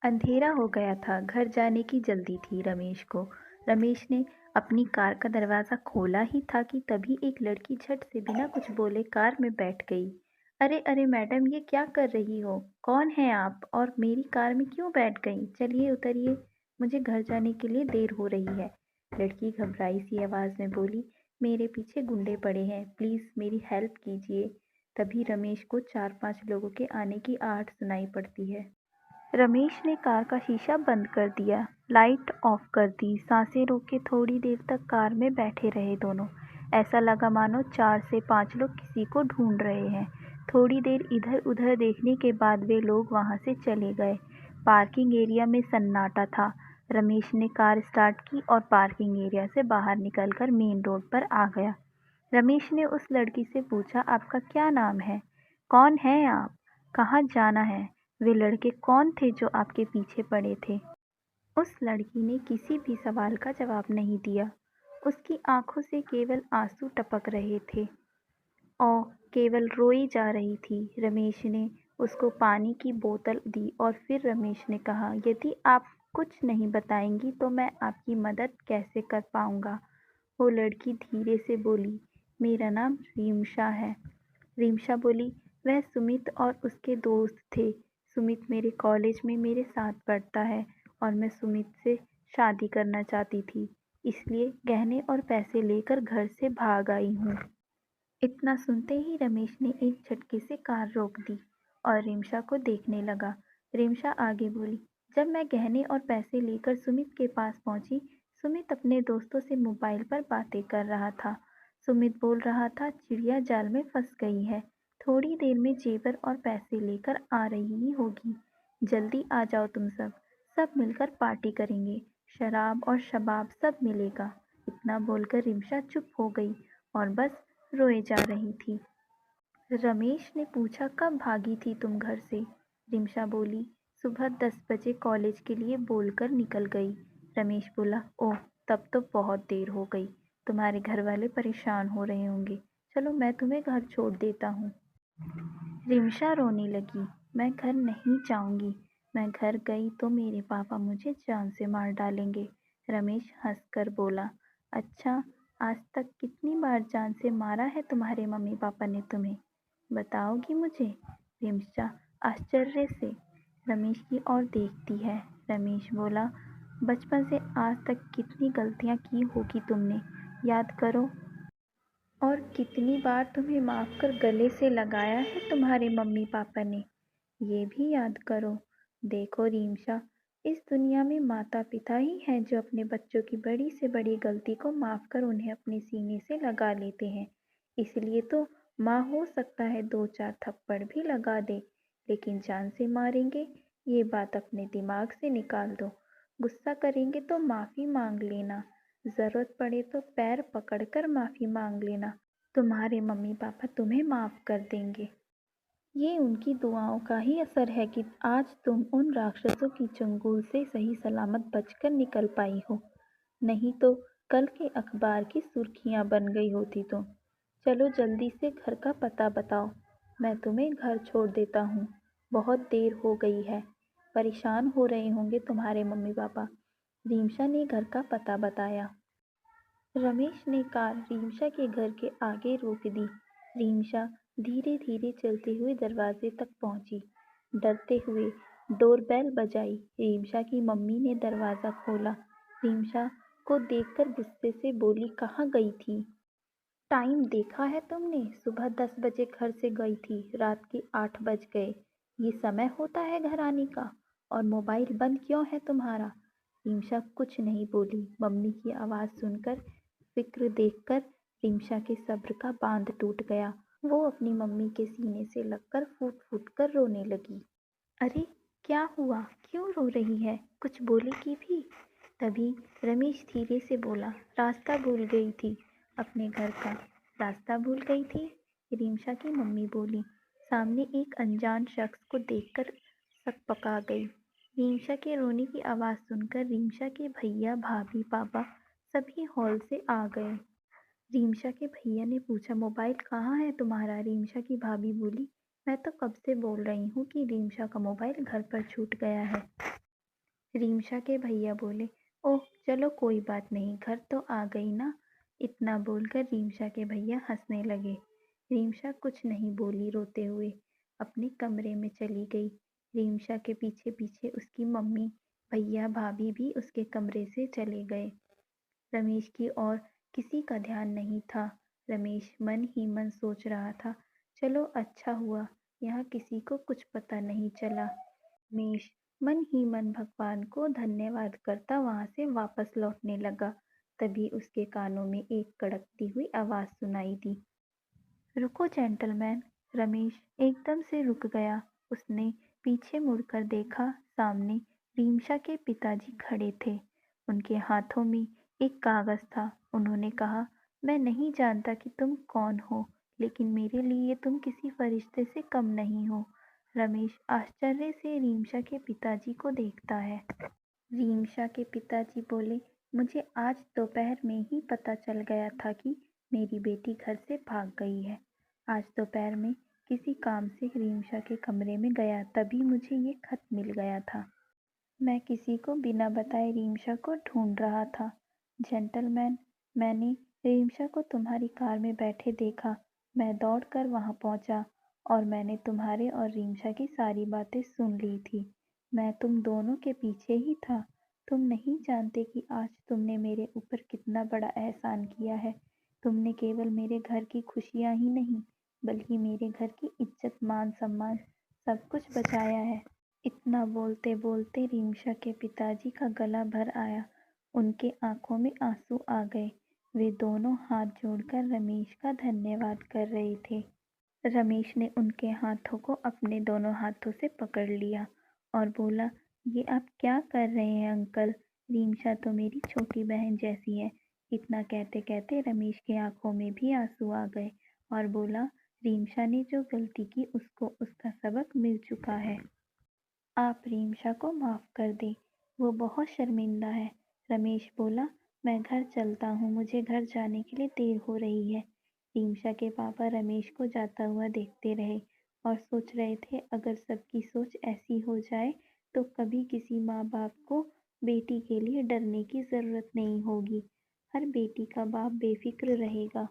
अंधेरा हो गया था, घर जाने की जल्दी थी रमेश को। रमेश ने अपनी कार का दरवाज़ा खोला ही था कि तभी एक लड़की झट से बिना कुछ बोले कार में बैठ गई। अरे अरे मैडम, ये क्या कर रही हो? कौन हैं आप और मेरी कार में क्यों बैठ गई? चलिए उतरिए, मुझे घर जाने के लिए देर हो रही है। लड़की घबराई सी आवाज़ में बोली, मेरे पीछे गुंडे पड़े हैं, प्लीज़ मेरी हेल्प कीजिए। तभी रमेश को 4-5 लोगों के आने की आहट सुनाई पड़ती है। रमेश ने कार का शीशा बंद कर दिया, लाइट ऑफ कर दी, सांसें रोक के थोड़ी देर तक कार में बैठे रहे दोनों। ऐसा लगा मानो 4 से 5 लोग किसी को ढूंढ रहे हैं। थोड़ी देर इधर उधर देखने के बाद वे लोग वहां से चले गए। पार्किंग एरिया में सन्नाटा था। रमेश ने कार स्टार्ट की और पार्किंग एरिया से बाहर निकलकर मेन रोड पर आ गया। रमेश ने उस लड़की से पूछा, आपका क्या नाम है? कौन हैं आप? कहाँ जाना है? वे लड़के कौन थे जो आपके पीछे पड़े थे? उस लड़की ने किसी भी सवाल का जवाब नहीं दिया। उसकी आंखों से केवल आंसू टपक रहे थे और केवल रोई जा रही थी। रमेश ने उसको पानी की बोतल दी और फिर रमेश ने कहा, यदि आप कुछ नहीं बताएंगी तो मैं आपकी मदद कैसे कर पाऊंगा? वो लड़की धीरे से बोली, मेरा नाम रीमशा है। रीमशा बोली, वह सुमित और उसके दोस्त थे। सुमित मेरे कॉलेज में मेरे साथ पढ़ता है और मैं सुमित से शादी करना चाहती थी, इसलिए गहने और पैसे लेकर घर से भाग आई हूँ। इतना सुनते ही रमेश ने एक झटके से कार रोक दी और रिमशा को देखने लगा। रिमशा आगे बोली, जब मैं गहने और पैसे लेकर सुमित के पास पहुंची, सुमित अपने दोस्तों से मोबाइल पर बातें कर रहा था। सुमित बोल रहा था, चिड़िया जाल में फंस गई है, थोड़ी देर में जेवर और पैसे लेकर आ रही होगी, जल्दी आ जाओ तुम सब, सब मिलकर पार्टी करेंगे, शराब और शबाब सब मिलेगा। इतना बोलकर रिमशा चुप हो गई और बस रोए जा रही थी। रमेश ने पूछा, कब भागी थी तुम घर से? रिमशा बोली, सुबह 10 बजे कॉलेज के लिए बोलकर निकल गई। रमेश बोला, ओह, तब तो बहुत देर हो गई, तुम्हारे घर वाले परेशान हो रहे होंगे, चलो मैं तुम्हें घर छोड़ देता हूँ। रिमशा रोने लगी, मैं घर नहीं जाऊंगी, मैं घर गई तो मेरे पापा मुझे जान से मार डालेंगे। रमेश हंसकर बोला, अच्छा, आज तक कितनी बार जान से मारा है तुम्हारे मम्मी पापा ने तुम्हें? बताओगी मुझे? रिमशा आश्चर्य से रमेश की ओर देखती है। रमेश बोला, बचपन से आज तक कितनी गलतियां की होगी तुमने, याद करो। और कितनी बार तुम्हें माफ कर गले से लगाया है तुम्हारे मम्मी पापा ने, ये भी याद करो। देखो रीमशा, इस दुनिया में माता पिता ही हैं जो अपने बच्चों की बड़ी से बड़ी गलती को माफ कर उन्हें अपने सीने से लगा लेते हैं। इसलिए तो माँ हो सकता है 2-4 थप्पड़ भी लगा दे, लेकिन जान से मारेंगे, ये बात अपने दिमाग से निकाल दो। गुस्सा करेंगे तो माफ़ी मांग लेना, ज़रूरत पड़े तो पैर पकड़कर माफ़ी मांग लेना, तुम्हारे मम्मी पापा तुम्हें माफ़ कर देंगे। ये उनकी दुआओं का ही असर है कि आज तुम उन राक्षसों की चंगुल से सही सलामत बचकर निकल पाई हो, नहीं तो कल के अखबार की सुर्खियां बन गई होती तुम। चलो जल्दी से घर का पता बताओ, मैं तुम्हें घर छोड़ देता हूँ, बहुत देर हो गई है, परेशान हो रहे होंगे तुम्हारे मम्मी पापा। रीमशा ने घर का पता बताया। रमेश ने कार रीमशा के घर के आगे रोक दी। रीमशा धीरे धीरे चलते हुए दरवाजे तक पहुंची। डरते हुए डोरबेल बजाई। रीमशा की मम्मी ने दरवाज़ा खोला। रीमशा को देखकर गुस्से से बोली, कहाँ गई थी? टाइम देखा है तुमने? सुबह 10 बजे घर से गई थी, रात के 8 बज गए, ये समय होता है घर आने का? और मोबाइल बंद क्यों है तुम्हारा? रिमशा कुछ नहीं बोली। मम्मी की आवाज़ सुनकर, फिक्र देखकर रिमशा के सब्र का बांध टूट गया। वो अपनी मम्मी के सीने से लगकर फूट फूट कर रोने लगी। अरे, क्या हुआ? क्यों रो रही है? कुछ बोलेगी भी? तभी रमेश धीरे से बोला, रास्ता भूल गई थी, अपने घर का। रास्ता भूल गई थी? रिमशा की मम्मी बोली। सामने एक अनजान शख्स को देखकर सकपका गई। रिमशा के रोने की आवाज़ सुनकर रिमशा के भैया, भाभी, पापा सभी हॉल से आ गए। रीमशा के भैया ने पूछा, मोबाइल कहाँ है तुम्हारा? रीमशा की भाभी बोली, मैं तो कब से बोल रही हूँ कि रीमशा का मोबाइल घर पर छूट गया है। रीमशा के भैया बोले, ओह चलो कोई बात नहीं, घर तो आ गई ना। इतना बोलकर रीमशा के भैया हंसने लगे। रीमशा कुछ नहीं बोली, रोते हुए अपने कमरे में चली गई। रीमशा के पीछे पीछे उसकी मम्मी, भैया, भाभी भी उसके कमरे से चले गए। रमेश की ओर किसी का ध्यान नहीं था। रमेश मन ही मन सोच रहा था, चलो अच्छा हुआ, यहाँ किसी को कुछ पता नहीं चला। रमेश मन ही मन भगवान को धन्यवाद करता वहां से वापस लौटने लगा। तभी उसके कानों में एक कड़कती हुई आवाज सुनाई दी। रुको जेंटलमैन। रमेश एकदम से रुक गया। उसने पीछे मुड़कर देखा, सामने रीमशा के पिताजी खड़े थे। उनके हाथों में एक कागज था। उन्होंने कहा, मैं नहीं जानता कि तुम कौन हो, लेकिन मेरे लिए तुम किसी फरिश्ते से कम नहीं हो। रमेश आश्चर्य से रीमशा के पिताजी को देखता है। रीमशा के पिताजी बोले, मुझे आज दोपहर में ही पता चल गया था कि मेरी बेटी घर से भाग गई है। आज दोपहर में किसी काम से रीमशा के कमरे में गया, तभी मुझे ये खत मिल गया था। मैं किसी को बिना बताए रीमशा को ढूंढ रहा था। जेंटलमैन, मैंने रीमशा को तुम्हारी कार में बैठे देखा। मैं दौड़कर वहां पहुंचा और मैंने तुम्हारे और रीमशा की सारी बातें सुन ली थी। मैं तुम दोनों के पीछे ही था। तुम नहीं जानते कि आज तुमने मेरे ऊपर कितना बड़ा एहसान किया है। तुमने केवल मेरे घर की खुशियां ही नहीं, बल्कि मेरे घर की इज्जत, मान सम्मान सब कुछ बचाया है। इतना बोलते बोलते रीमशा के पिताजी का गला भर आया। उनके आंखों में आंसू आ गए। वे दोनों हाथ जोड़कर रमेश का धन्यवाद कर रहे थे। रमेश ने उनके हाथों को अपने दोनों हाथों से पकड़ लिया और बोला, ये आप क्या कर रहे हैं अंकल? रीमशा तो मेरी छोटी बहन जैसी है। इतना कहते कहते रमेश की आंखों में भी आंसू आ गए और बोला, रीमशा ने जो गलती की उसको उसका सबक मिल चुका है। आप रीमशा को माफ कर दें, वो बहुत शर्मिंदा है। रमेश बोला, मैं घर चलता हूँ, मुझे घर जाने के लिए देर हो रही है। रीमशा के पापा रमेश को जाता हुआ देखते रहे और सोच रहे थे, अगर सबकी सोच ऐसी हो जाए तो कभी किसी माँ बाप को बेटी के लिए डरने की जरूरत नहीं होगी। हर बेटी का बाप बेफिक्र रहेगा।